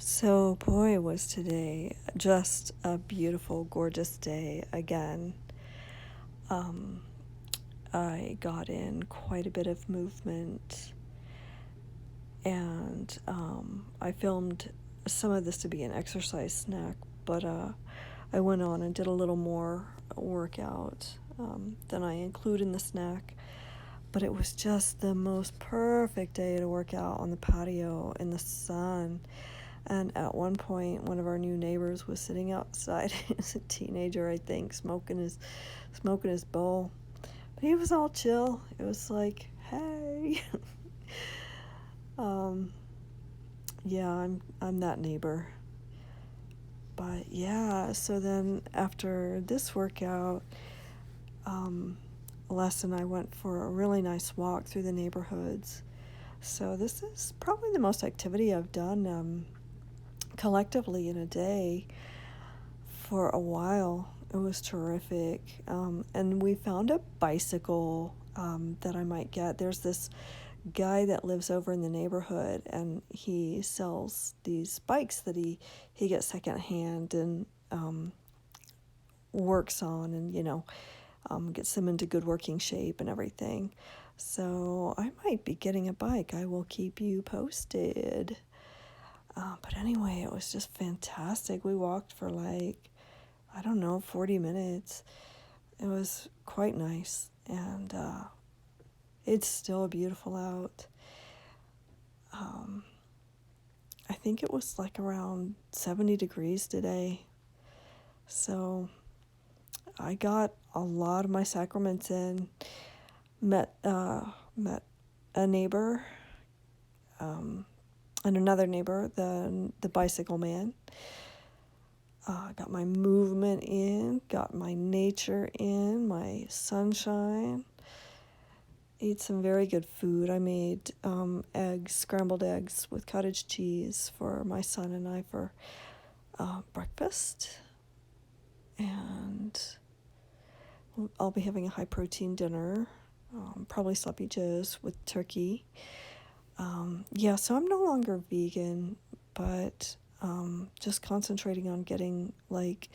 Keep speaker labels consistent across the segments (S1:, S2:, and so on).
S1: So, boy, was today just a beautiful, gorgeous day again. Um, I got in quite a bit of movement, and I filmed some of this to be an exercise snack, but I went on and did a little more workout than I include in the snack. But it was just the most perfect day to work out on the patio in the sun. And at one point, one of our new neighbors was sitting outside. He was a teenager, I think, smoking his bowl. But he was all chill. It was like, hey. um, yeah, I'm that neighbor. But yeah, so then after this workout, Les and I went for a really nice walk through the neighborhoods. So this is probably the most activity I've done collectively in a day for a while. It was terrific. And we found a bicycle that I might get. There's this guy that lives over in the neighborhood, and he sells these bikes that he gets secondhand and works on, and gets them into good working shape and everything. So I might be getting a bike. I will keep you posted. But anyway, it was just fantastic. We walked for like, I don't know, 40 minutes. It was quite nice, and it's still beautiful out. I think it was like around 70 degrees today. So I got a lot of my sacraments in. Met a neighbor, and another neighbor, the bicycle man. Got my movement in, got my nature in, my sunshine. Ate some very good food. I made scrambled eggs with cottage cheese for my son and I for breakfast. And I'll be having a high protein dinner, probably sloppy joes with turkey. So I'm no longer vegan, but just concentrating on getting like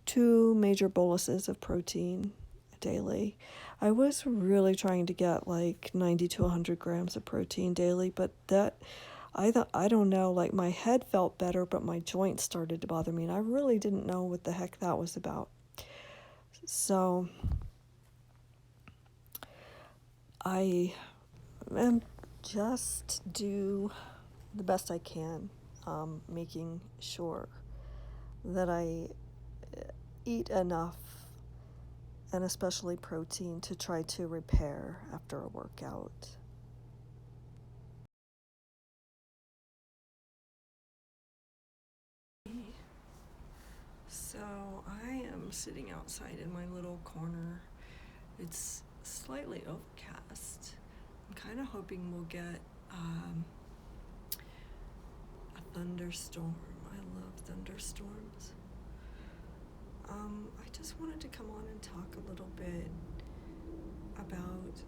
S1: 2 major boluses of protein daily. I was really trying to get like 90 to 100 grams of protein daily, but that I don't know, like my head felt better, but my joints started to bother me, and I really didn't know what the heck that was about. So I am just do the best I can, making sure that I eat enough, and especially protein, to try to repair after a workout. So I am sitting outside in my little corner. It's slightly overcast. I'm kind of hoping we'll get a thunderstorm. I love thunderstorms. I just wanted to come on and talk a little bit about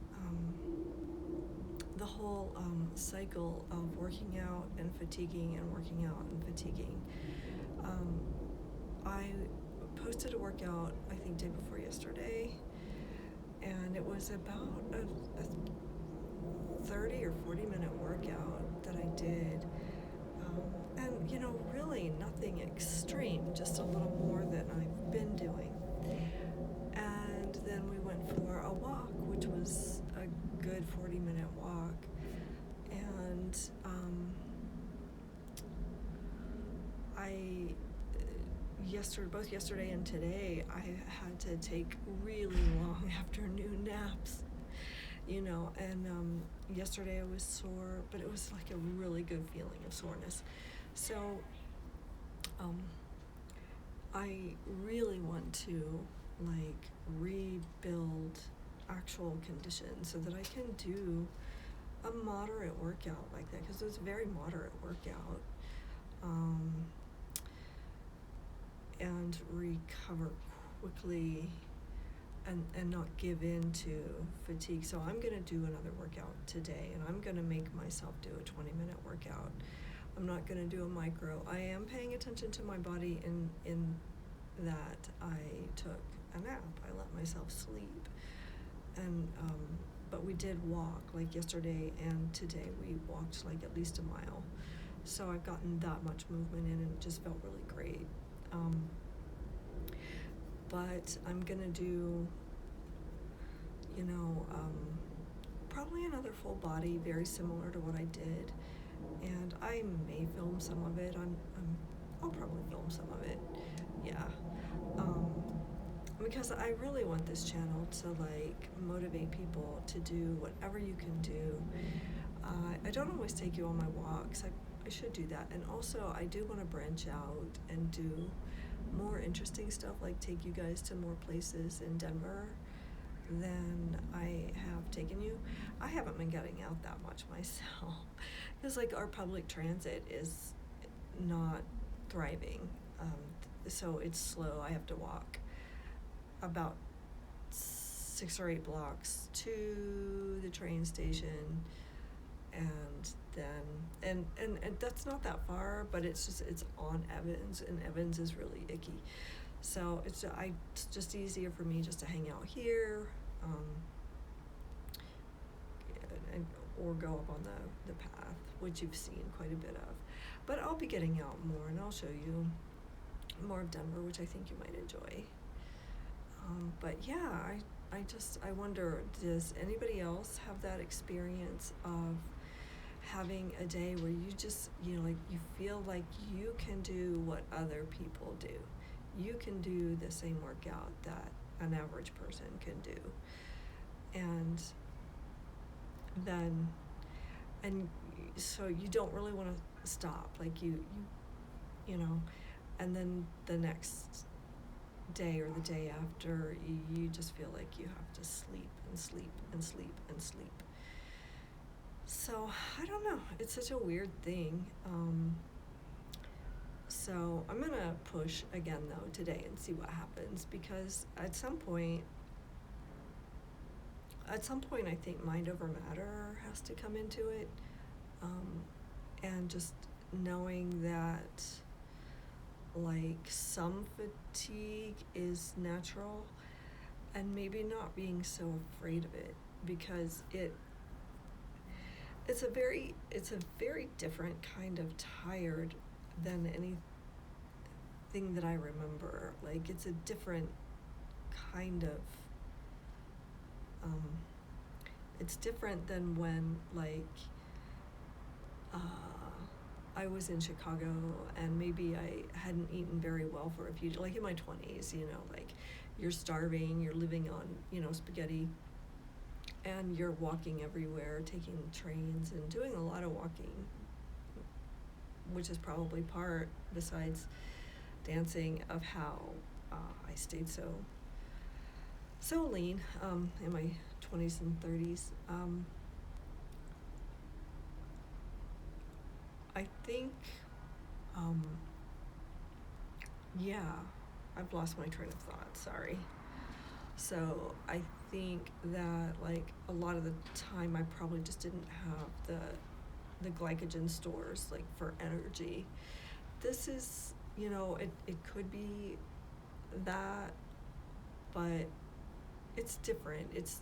S1: the whole cycle of working out and fatiguing and working out and fatiguing. I posted a workout, I think, day before yesterday, and it was about a 30 or 40-minute workout that I did. And, really nothing extreme, just a little more than I've been doing. And then we went for a walk, which was a good 40-minute walk. And both yesterday and today, I had to take really long afternoon naps, and yesterday I was sore, but it was like a really good feeling of soreness. So I really want to like rebuild actual conditions so that I can do a moderate workout like that, because it was a very moderate workout, and recover quickly and not give in to fatigue. So I'm going to do another workout today, and I'm going to make myself do a 20-minute workout. I'm not gonna do a micro. I am paying attention to my body in that I took a nap. I let myself sleep. And, but we did walk, like yesterday and today we walked like at least a mile. So I've gotten that much movement in and it just felt really great. But I'm gonna do, you know, probably another full body, very similar to what I did. And I may film some of it. I'll probably film some of it. Yeah. Because I really want this channel to like motivate people to do whatever you can do. I don't always take you on my walks. I should do that. And also I do want to branch out and do more interesting stuff, like take you guys to more places in Denver than I have taken you. I haven't been getting out that much myself because like our public transit is not thriving. So it's slow. I have to walk about 6 or 8 blocks to the train station, and then and that's not that far, but it's on Evans, and Evans is really icky. So it's just easier for me just to hang out here, and or go up on the path, which you've seen quite a bit of. But I'll be getting out more, and I'll show you more of Denver, which I think you might enjoy. But yeah, I wonder, does anybody else have that experience of having a day where you just, you know, like you feel like you can do what other people do? You can do the same workout that an average person can do. And then, and so you don't really want to stop, like you know, and then the next day or the day after, you just feel like you have to sleep and sleep and sleep and sleep. So I don't know, it's such a weird thing. So I'm gonna push again though today and see what happens, because at some point I think mind over matter has to come into it, and just knowing that like some fatigue is natural, and maybe not being so afraid of it, because it's a very different kind of tired than anything that I remember. Like it's a different kind of it's different than when like I was in Chicago and maybe I hadn't eaten very well for a few, like in my 20s, you know, like you're starving, you're living on, you know, spaghetti, and you're walking everywhere, taking trains and doing a lot of walking, which is probably part, besides dancing, of how I stayed so lean in my 20s and 30s. I think, yeah, I've lost my train of thought, sorry. So I think that like a lot of the time I probably just didn't have the glycogen stores like for energy. This is, you know, it could be that, but it's different. It's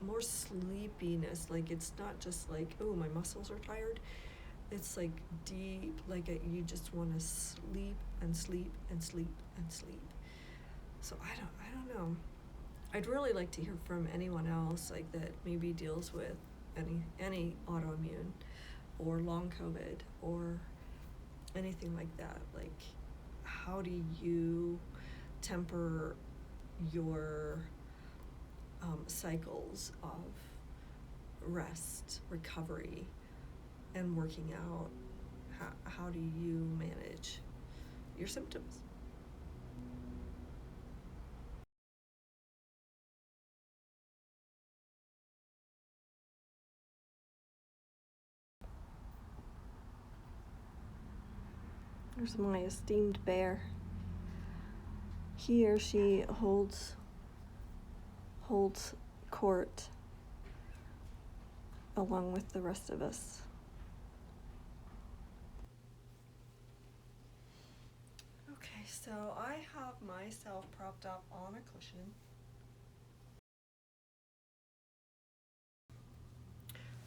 S1: more sleepiness. Like it's not just like, oh, my muscles are tired. It's like deep, like you just want to sleep and sleep and sleep and sleep. So I don't know. I'd really like to hear from anyone else like that maybe deals with any autoimmune or long COVID or anything like that. Like, how do you temper your cycles of rest, recovery, and working out? How do you manage your symptoms? There's my esteemed bear. He or she holds court along with the rest of us. so I have myself propped up on a cushion.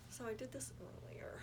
S1: So I did this earlier.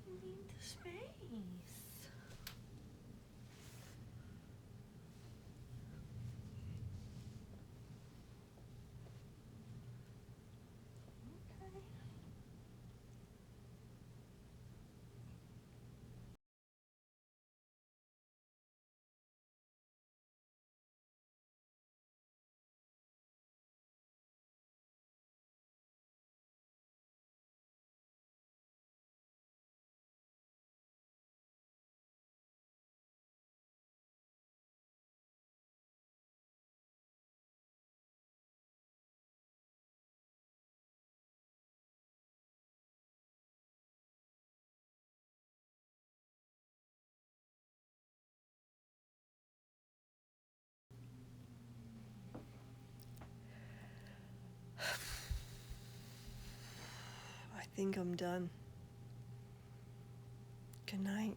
S1: I need the space. Okay. I think I'm done. Good night.